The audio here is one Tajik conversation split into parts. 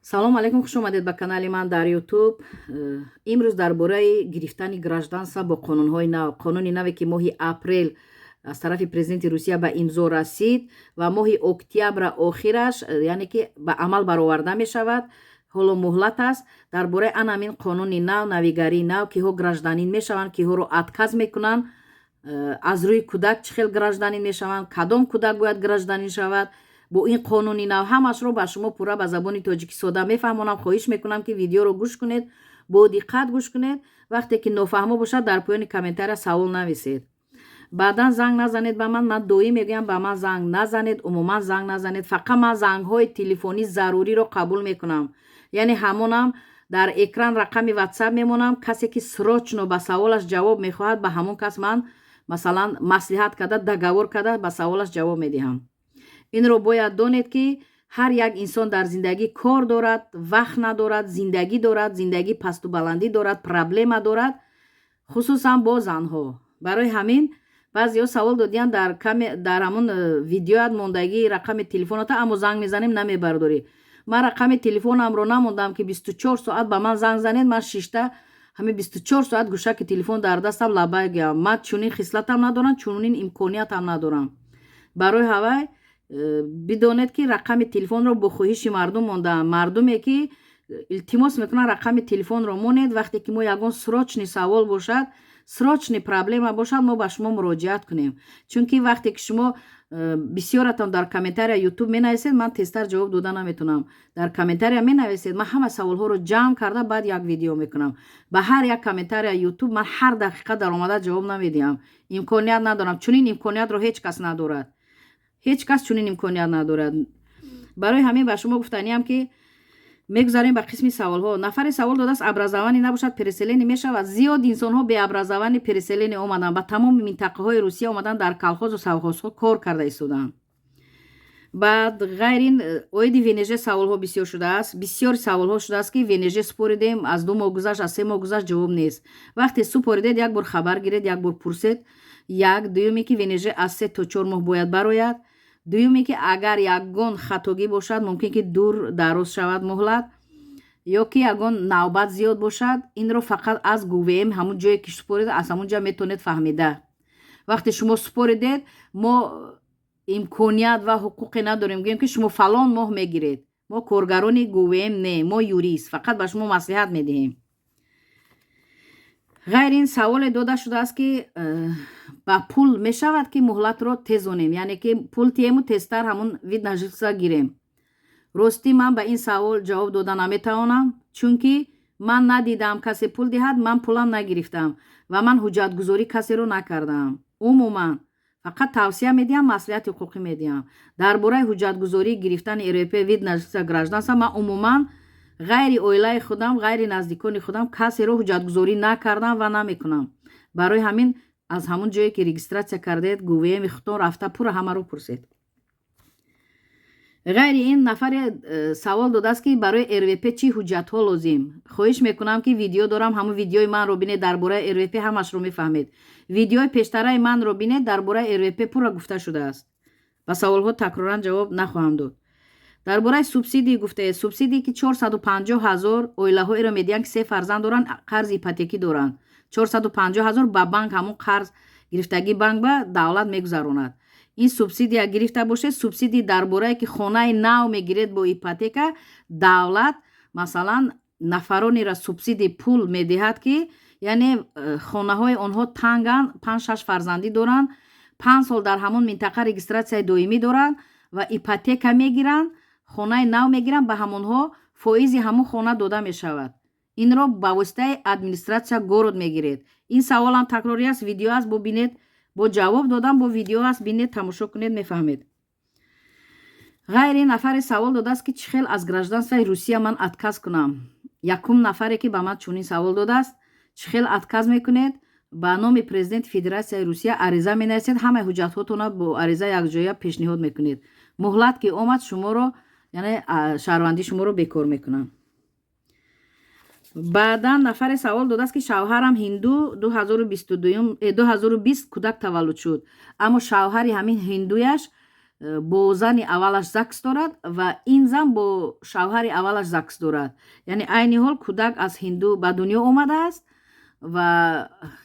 салом алейкум, хуш омадед ба канали ман дар ютуб. имрӯз дар бораи гирифтани гражданства бо қонунҳои нав, қонуни наве ки моҳи апрел аз тарафи президенти русия ба имзо расид ва моҳи октябра охираш, яъне ки ба амал бароварда мешавад. ҳоло муҳлат аст. дар бораи анамин қонуни нав, навигарии нав, киҳо гражданин мешаванд, киҳоро отказ мекунанд, аз рӯи кӯдак чӣ хел гражданин мешаванд, кадом кӯдак бояд гражданин шавад. бо ин қонуни нав ҳамашро ба шумо пурра ба забони тоҷики сода мефаҳмонам. хоҳиш мекунам ки видеоро гӯш кунед, бо диққат гӯш кунед. вақте ки нофаҳмо бошад дар поёни комментария савол нависед. баъдан занг назанед ба ман доим мегӯям ба ман занг назанед, умуман занг назанед. фақат ман зангҳои телефонӣ заруриро қабул мекунам, яъне ҳамонам дар экран рақами ватсап мемонам. касе ки срочно ба саволаш ҷавоб мехоҳад, ба ҳамон кас ман масалан маслиҳат карда, договор карда ба саволаш ҷавоб медиҳам. инро бояд донед ки ҳар як инсон дар зиндагӣ кор дорад, вақт надорад, зиндагӣ дорад, зиндагӣ пасту баландӣ дорад, проблема дорад, хусусан бо занҳо. барои ҳамин баъзеҳо савол додиянд дар ҳамон видеоят мондагии рақами телефоната, аммо занг мезанем намебардорӣ. ман рақами телефонамро намондам ки 24 соат ба ман занг занед. ман шишта ҳамин 24 соат гӯшаки телефон дар дастам лаббай гӯям. ман чунин хислатам надорам, чунин имкониятам надорам. барои ҳавай бидонед ки рақами телефонро бо хоҳиши мардум мондаам. мардуме ки илтимос мекунанд рақами телефонро монед. вақте ки мо ягон срочни савол бошад, срочни проблема бошад, мо ба шумо муроҷиат кунем. чунки вақте ки шумо бисёратон дар комментария ютуб менависед, ман тезтар ҷавоб дода наметонам. дар комментария менависед, ман ҳама саволҳоро ҷамъ карда баъд як видео мекунам. ба ҳар як комментария ютуб ман ҳар дақиқа даромада ҷавоб намедиҳам. имконият надорам. чунин имкониятро ҳеҷ кас надорад. ҳеҷ кас чунин имконият надорад. барои ҳамин ба шумо гуфтаниам ки мегузарем ба қисми саволҳо. нафаре савол додааст образование набошад переселение мешавад. зиёд инсонҳо беобразование переселение омаданд, ба тамоми минтақаҳои русия омадан, дар колхозу совхозҳо кор карда истоданд. баъд ғайр ин оиди внж саволҳо бисёр шудааст. бисёри саволҳо шудааст ки внж супоридем, аз 2 моҳ гузашт, аз 3 моҳ гузашт, ҷавоб нест. вақте супоридед як бор хабар гиред, як бор пурсед. дуюме ки внж аз 3 то 4 моҳ бояд барояд. дуюме ки агар ягон хатогӣ бошад, мумкин ки дур дароз шавад муҳлат, ё ки ягон навбат зиёд бошад, инро фақат аз гувм ҳамун ҷое ки супорида, аз ҳамун ҷо метавонед фаҳмида. вақте шумо супоридед, мо имконият ва ҳуқуқе надорем гӯем ки шумо фалон моҳ мегиред. мо коргарони гувм не, мо юрист, фақат ба шумо маслиҳат медиҳем. ғайр ин саволе дода шудааст ки ба пул мешавад ки муҳлатро тезонем, яъне ки пул тиему тезтар ҳамун вид на житса гирем. ростӣ ман ба ин савол ҷавоб дода наметавонам, чунки ман надидам касе пул диҳад, ман пулам нагирифтам ва ман ҳуҷҷатгузорӣ касеро накардам. умуман фақат тавсия медиҳам, маслиҳати ҳуқуқӣ медиҳам. дар бораи ҳуҷҷатгузории гирифтани рп вид на житса гражданства, ман умуман ғайри оилаи худам, ғайри наздикони худам касеро ҳуҷҷатгузорӣ накардам ва намекунам. барои ҳамин аз ҳамун ҷое ки регистратсия кардед, гувми худтон рафта пурра ҳамаро пурсед. ғайри ин нафаре савол додааст ки барои рвп чӣ ҳуҷҷатҳо лозим. хоҳиш мекунам ки видео дорам, ҳамун видеои манро бинед, дар бораи рвп ҳамашро мефаҳмед. видеои пештараи манро бинед, дар бораи рвп пурра гуфта шудааст. ба саволҳо такроран ҷавоб нахоҳам дод. дар бораи субсидӣ гуфтаед. субсидӣ ки 450 000 оилаҳоеро медиҳанд ки 3 фарзанд доранд, қарзи ипотекӣ доранд. 450 000 ба банк, ҳамун қарз гирифтагии банк ба давлат мегузаронад. ин субсидия гирифта бошед. субсидӣ дар борае ки хонаи нав мегиред бо ипотека, давлат масалан нафаронеро субсидӣ пул медиҳад ки яъне хонаҳои онҳо танганд, 5-6 фарзандӣ доранд, 5 сол дар ҳамон минтақа регистратсияи доимӣ доранд ва ипотека мегиранд, хонаи нав мегиранд, ба ҳамонҳо фоизи ҳамун хона дода мешавад. инро ба воситаи администратсия город мегиред. ин саволам такрорӣ аст, видео аст, бо бинед, бо ҷавоб додам, бо видео аст, бинед, тамошо кунед, мефаҳмед. ғайр ин нафаре савол додааст ки чӣ хел аз гражданствои русия ман отказ кунам. якум нафаре ки ба ман чунин савол додааст, чӣ хел отказ мекунед? ба номи президенти федератсияи русия ариза менависед, ҳамаи ҳуҷҷатҳоятонро бо ариза якҷоя пешниҳод мекунед. муҳлат ки омад, шуморо яъне шаҳрвандии шуморо бекор мекунанд. баъдан нафаре савол додааст ки шавҳарам ҳинду 2020 кӯдак таваллуд шуд, аммо шавҳари ҳамин ҳиндуяш бо зани аввалаш ЗАГС дорад ва ин зан бо шавҳари аввалаш ЗАГС дорад. Яъне айни ҳол кӯдак аз ҳинду ба дунё омадааст ва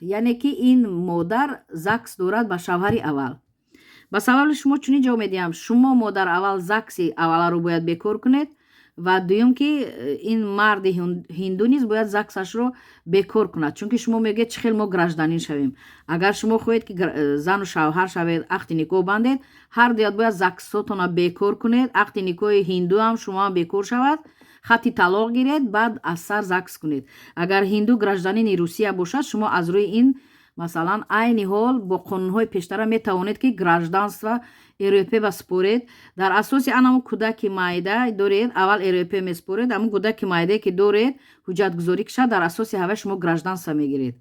яъне ки ин модар ЗАГС дорад ба шавҳари аввал. ба саволи шумо чунин ҷавоб медиҳам: шумо модар аввал ЗАГСи авваларо бояд бекор кунед ва дуюм ки ин марди ҳинду низ бояд ЗАГСашро бекор кунад, чунки шумо мегӯед чӣ хел мо гражданин шавем. Агар шумо хоҳед ки зану шавҳар шавед, ақди никоҳ бандед, ҳардуяд бояд ЗАГСотонро бекор кунед, ақди никоҳи ҳинду ҳам шумоам бекор шавад, хати талоқ гиред, баъд аз сар ЗАГС кунед. Агар ҳинду гражданини Русия бошад, шумо аз рӯи ин масалан айни ҳол бо қонунҳои пештара метавонед ки гражданство РП ба според. Дар асоси анаму кӯдаки майда доред, аввал РП меспоред, аму кӯдаки майдае ки доред ҳуҷҷатгузорӣ кишад, дар асоси ҳаваи шумо гражданство мегиред,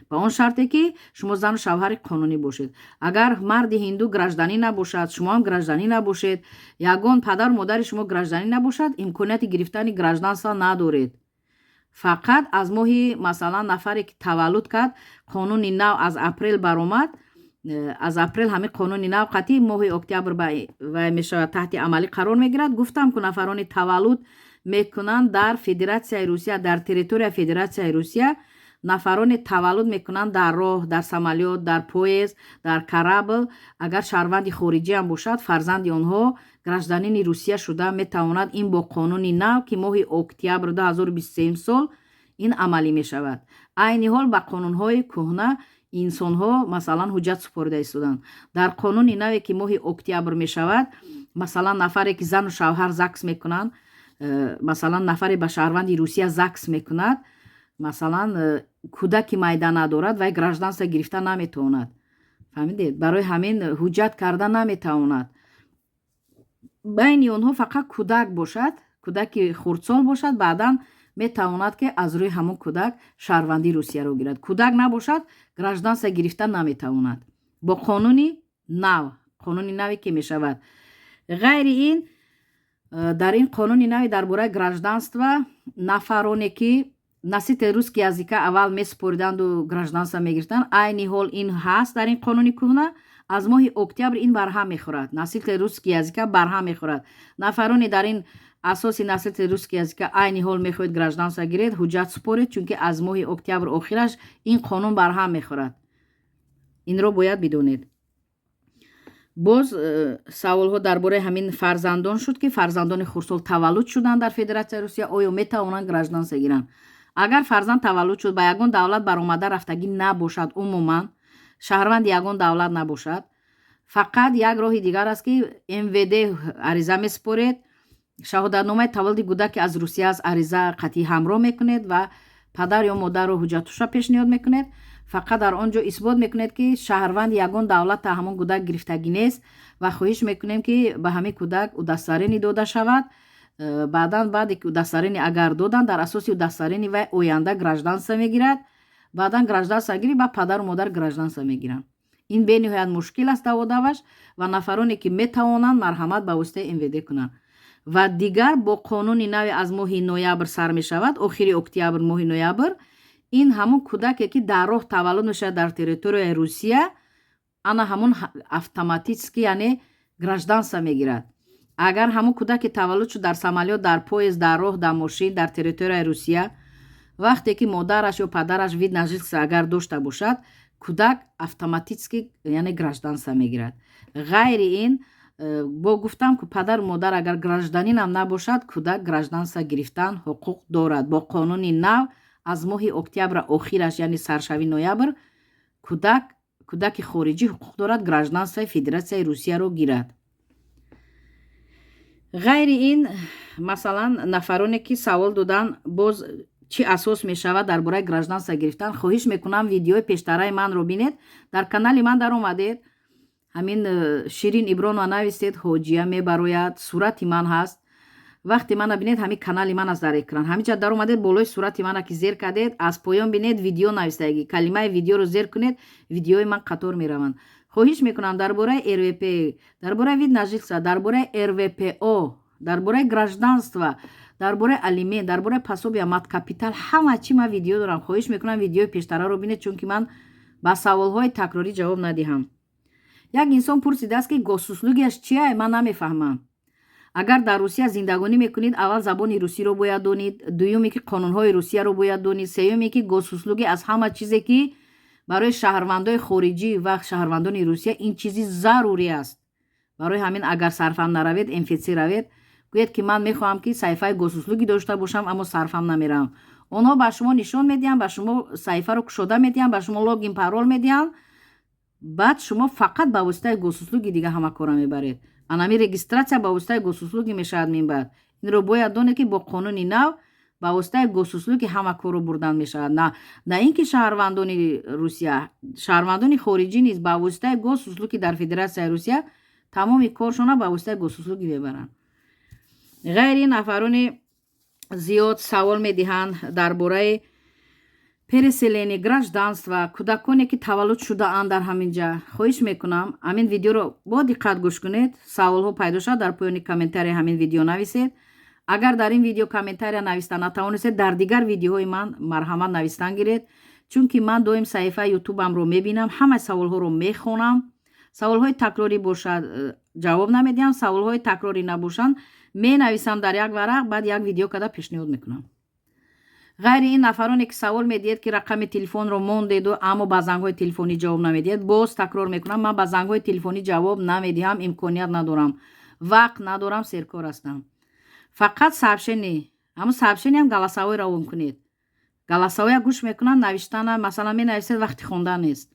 ба он шарте ки шумо зану шавҳари қонунӣ бошед. Агар марди ҳинду гражданин набошад, шумоам гражданин набошед, ягон падару модари шумо гражданин набошад, имконияти гирифтани гражданство надоред. Фақат аз моҳи масалан нафаре ки таваллуд кард, қонуни нав аз апрел баромад, аз апрел ҳамин қонуни нав қатъи моҳи октябр вай мешавад таҳти амалӣ қарор мегирад. Гуфтам ки нафарони таваллуд мекунанд дар Федератсияи Русия, дар территорияи Федератсияи Русия, нафарони таваллуд мекунанд дар роҳ, дар самолёт, дар поезд, дар карабл. Агар шаҳрванди хориҷӣ ҳам бошад, фарзанди онҳо гражданини Русия шуда метавонад ин бо қонуни нав ки моҳи октябр 2023 сол ин амалӣ мешавад. айни ҳол ба қонунҳои кӯҳна инсонҳо масалан ҳуҷҷат супорида истоданд. Дар қонуни наве ки моҳи октябр мешавад, масалан нафаре ки зану шавҳар ЗАГС мекунанд, масалан нафаре ба шаҳрванди Русия ЗАГС мекунад, масалан кӯдаки майда надорад, вай гражданство гирифта наметавонад. фаҳмидед? Барои ҳамин ҳуҷҷат карда наметавонад. байни онҳо фақат кӯдак бошад, кӯдаки хурдсол бошад, баъдан метавонад ки аз рӯи ҳамон кӯдак шаҳрванди Русияро гирад. Кӯдак набошад, гражданство гирифта наметавонад бо қонуни нав, қонуни наве ки мешавад. ғайри ин, дар ин қонуни нави дар бораи гражданство нафароне ки насити русски язика аввал месупориданду гражданство мегирифтанд, айни ҳол ин ҳаст дар ин қонуни кӯҳна. аз моҳи октябр ин барҳам мехӯрад, насити русски язика барҳам мехӯрад. Нафароне дар ин асоси насити русски язика айни ҳол мехоҳед гражданство гиред, ҳуҷҷат супоред, чунки аз моҳи октябр охираш ин қонун барҳам мехӯрад. инро бояд бидонед. боз саволҳо дар бораи ҳамин фарзандон шуд ки фарзандони хурдсол таваллуд шуданд дар Федератсияи Русия, оё метавонанд гражданство гиранд. агар фарзанд таваллуд шуд ба ягон давлат баромада рафтагӣ набошад, умуман шаҳрванди ягон давлат набошад, фақат як роҳи дигар аст ки МВД ариза месупоред, шаҳодатномаи таваллуди кӯдаки аз Русия аз ариза қатъӣ ҳамроҳ мекунед ва падар ё модарро ҳуҷҷатуша пешниҳод мекунед. фақат дар он ҷо исбот мекунед ки шаҳрванди ягон давлата ҳамон кӯдак гирифтагӣ нест ва хоҳиш мекунем ки ба ҳамин кӯдак удастарини дода шавад. баъдан баъде ки удастарини агар доданд, дар асоси удастарини вай оянда гражданство мегирад, баъдан гражданство гирӣ ба падару модар гражданство мегиранд. ин бениҳоят мушкил аст даводаваш ва нафароне ки метавонанд марҳамат ба воситаи МВД кунанд. ва дигар бо қонуни нави аз моҳи ноябр сар мешавад, охири октябр моҳи ноябр. ин ҳамон кӯдаке ки дар роҳ таваллуд мешавад дар территорияи Русия, ана ҳамон автоматически яъне гражданство мегирад. агар ҳамон кӯдаки таваллуд шуд дар самолёт, дар поезд, дар роҳ, дар мошин, дар территорияи Русия, вақте ки модараш ё падараш вид на жительство агар дошта бошад, кӯдак автоматически яъне гражданство мегирад. ғайри ин, бо гуфтам ки падару модар агар гражданинам набошад, кӯдак гражданство гирифтан ҳуқуқ дорад. бо қонуни нав аз моҳи октябр охираш яъне саршави ноябр кӯдаки хориҷӣ ҳуқуқ дорад гражданствои Федератсияи Русияро гирад. ғайри ин, масалан нафароне ки савол доданд боз чӣ асос мешавад дар бораи гражданство гирифтан, хоҳиш мекунам видеои пештараи манро бинед. дар канали ман даромадед, ҳамин Ширин Ибронова нависед, ҳоҷия мебарояд, сурати ман ҳаст. вақте мана бинед, ҳамин канали ман аст дар экран. ҳаминҷа даромадед, болои сурати мана ки зер кардед, аз поён бинед видео навистагӣ, калимаи видеоро зер кунед, видеои ман қатор мераванд. хоҳиш мекунам дар бораи РВП, дар бораи вид на жительство, дар бораи РВПО, дар бораи гражданство, дар бораи алимент, дар бораи пособия маткапитал, ҳама чӣ ман видео дорам. хоҳиш мекунам видеои пештараро бинед, чунки ман ба саволҳои такрорӣ ҷавоб надиҳам. як инсон пурсидааст ки госуслугиаш чия ман намефаҳмам. агар дар русия зиндагонӣ мекунед аввал забони русиро бояд донед, дуюме ки қонунҳои русияро бояд донед, сеюме ки госуслуги аз ҳама чизе ки барои шаҳрвандони хориҷӣ ва шаҳрвандони русия ин чизи зарурӣ аст. барои ҳамин агар сарфам наравед, мфц равед, гӯед ки ман мехоҳам ки саҳифаи госуслугӣ дошта бошам, аммо сарфам намеравам. онҳо ба шумо нишон медиҳанд, ба шумо саҳифаро кушода медиҳанд, ба шумо логин парол медиҳанд, баъд шумо фақат ба воситаи госуслуги дига ҳама кора мебаред. анами регистратсия ба воситаи госуслуги мешавад минбаъд. инро бояд донед ки бо қонуни нав ба воситаи госуслуги ҳама корро бурдан мешавад. на ин ки шаҳрвандони русия, шаҳрвандони хориҷӣ низ ба воситаи госуслуги дар федератсияи русия тамоми коршона ба воситаи госуслуги мебаранд. ғайри нафарони зиёд савол медиҳанд дар бораи переселени гражданства кӯдаконе ки таваллуд шудаанд дар ҳамин ҷа. хоҳиш мекунам ҳамин видеоро бо диққат гӯш кунед. саволҳо пайдо шуд, дар поёни комментария ҳамин видео нависед. агар дар ин видео комментария нависта натавонистед, дар дигар видеоҳои ман марҳамат навистан гиред, чунки ман доим саҳифаи ютубамро мебинам, ҳамаи саволҳоро мехонам. саволҳои такрорӣ бошад ҷавоб намедиҳам, саволҳои такрорӣ набошанд менависам дар як варақ, баъд як видео када пешниҳод мекунам. ғайри ин нафароне ки савол медиҳед ки рақами телефонро мондеду аммо ба зангҳои телефонӣ ҷавоб намедиҳед, боз такрор мекунам, ман ба зангҳои телефонӣ ҷавоб намедиҳам, имконият надорам, вақт надорам, серкор ҳастам. фақат сообщение, ҳамн сообщениям галасовой равон кунед. галасовоя гӯш мекунам, навиштана масалан менависед, вақти хондан нест.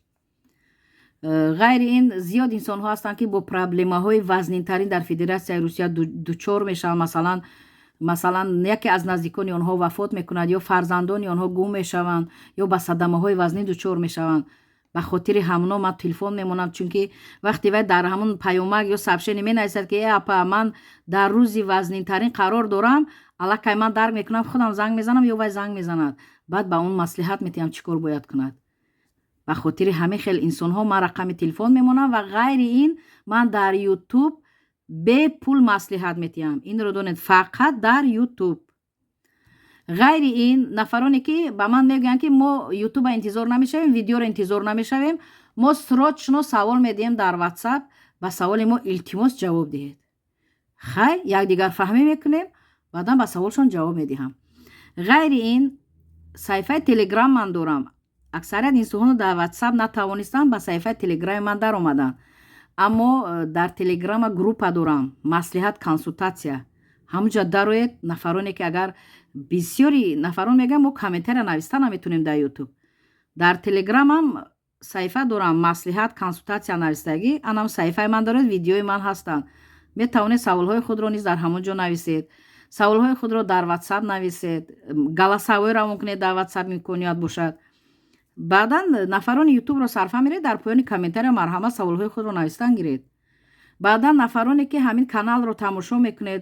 ғайри ин зиёд инсонҳо ҳастанд ки бо проблемаҳои вазнинтарин дар федератсияи русия дучор мешаванд. масалан яке аз наздикони онҳо вафот мекунад, ё фарзандони онҳо гум мешаванд, ё ба садамаҳои вазнин дучор мешаванд. ба хотири ҳамно ман телефон мемонам, чунки вақти вай дар ҳамон паёмак ё сообщение менависад ки апа ман дар рӯзи вазнинтарин қарор дорам, аллакай ман дарк мекунам, худам занг мезанам ё вай занг мезанад, баъд ба он маслиҳат медиҳам чӣ кор бояд кунад. ба хотири ҳамин хел инсонҳо ман рақами телефон мемонам ва ғайри ин ман дар ютуб бепул маслиҳат медиҳам. инро донед, фақат дар ютуб. ғайри ин нафароне ки ба ман мегӯянд ки мо ютуба интизор намешавем, видеоро интизор намешавем, мо срочно савол медиҳем дар ватсап, ба саволи мо илтимос ҷавоб диҳед. хай якдигар фаҳмӣ мекунем, баъдан ба саволшон ҷавоб медиҳам. ғайри ин саҳифаи телеграм ман дорам. аксарият инсонҳо дар ватсап натавонистанд ба саҳифаи телеграми ман даромаданд, аммо дар телеграма группа дорам, маслиҳат консултатсия. ҳамунҷа дароед. нафароне ки агар бисёри нафарон мегӯянд мо комментария нависта наметавонем дар ютуб, дар телеграмам саҳифа дорам, маслиҳат консултатсия навистагӣ. анам саҳифаи ман доред, видеои ман ҳастанд. метавонед саволҳои худро низ дар ҳамон ҷо нависед, саволҳои худро дар ватсап нависед, галасавой равон кунед, дар ватсап имконият бошад. баъдан нафарони ютубро сарфа меред, дар поёни комментария марҳамат саволҳои худро навистан гиред. баъдан нафароне ки ҳамин каналро тамошо мекунед,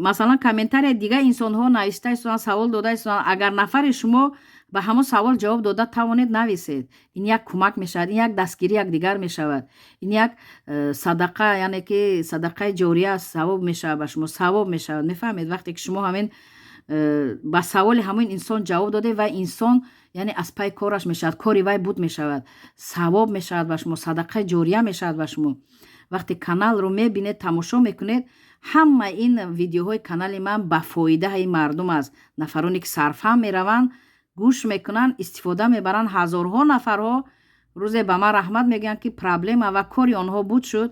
масалан комментария дига инсонҳо нависта истоданд, савол дода истоданд, агар нафари шумо ба ҳамон савол ҷавоб дода тавонед нависед. ин як кӯмак мешавад, ин як дастгирии якдигар мешавад, ин як садақа, яъне ки садақаи ҷория аст, савоб мешавад, ба шумо савоб мешавад. мефаҳмед вақте ки шумо ҳамин ба саволи ҳамин инсон ҷавоб додед ва инсон яъне аз пай кораш мешавад, кори вай буд мешавад, савоб мешавад ба шумо, садақаи ҷория мешавад ба шумо. вақте каналро мебинед, тамошо мекунед, ҳама ин видеоҳои канали ман ба фоидаи мардум аст. нафароне ки сарфам мераванд, гӯш мекунанд, истифода мебаранд. ҳазорҳо нафарҳо рӯзе ба ман раҳмат мегӯянд ки проблема ва кори онҳо буд шуд,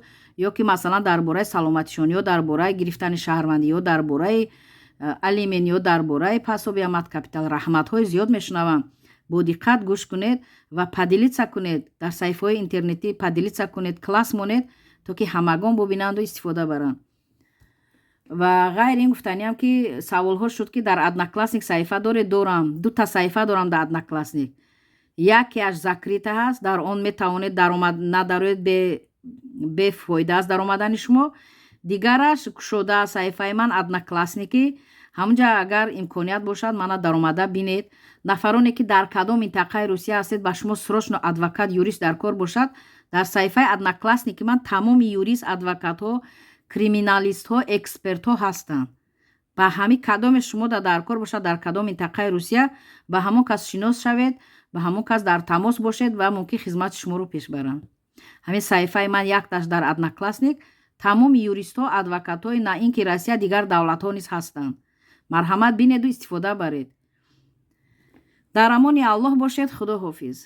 ё ки масалан дар бораи саломатишон, ё дар бораи гирифтани шаҳрвандӣ, ё дар бораи алимент, ё дар бораи пособия мат капитал. раҳматҳои зиёд мешунавам. бо диққат гӯш кунед ва падилица кунед, дар саҳифаҳои интернетӣ падилица кунед, класс монед, то ки ҳамагон бубинанду истифода баранд. ва ғайри ин гуфтаниам ки саволҳо шуд ки дар одноклассник саҳифа дорам, дута саҳифа дорам дар одноклассник. якеаш закрита ҳаст, дар он метавонед даромад надароед, бефоида аст даромадани шумо. дигараш кушода саҳифаи ман одноклассники, ҳамунҷа агар имконият бошад мана даромада бинед. нафароне ки дар кадом минтақаи русия ҳастед, ба шумо срочно адвокат, юрист дар кор бошад, дар саҳифаи одноклассники ман тамоми юрист, адвокатҳо, криминалистҳо, экспертҳо ҳастанд. ба ҳами кадоме шумо дар кор бошад, дар кадом минтақаи русия, ба ҳамон кас шинос шавед, ба ҳамон кас дар тамос бошед ва мумкин хизмати шуморо пеш баранд. ҳамин саҳифаи ман 1 дар одноклассник тамоми юристҳо адвокатҳои на ин ки Россия дигар давлатҳо низ ҳастанд. марҳамат бинеду истифода баред. дар амони Аллоҳ бошед. Худо ҳофиз.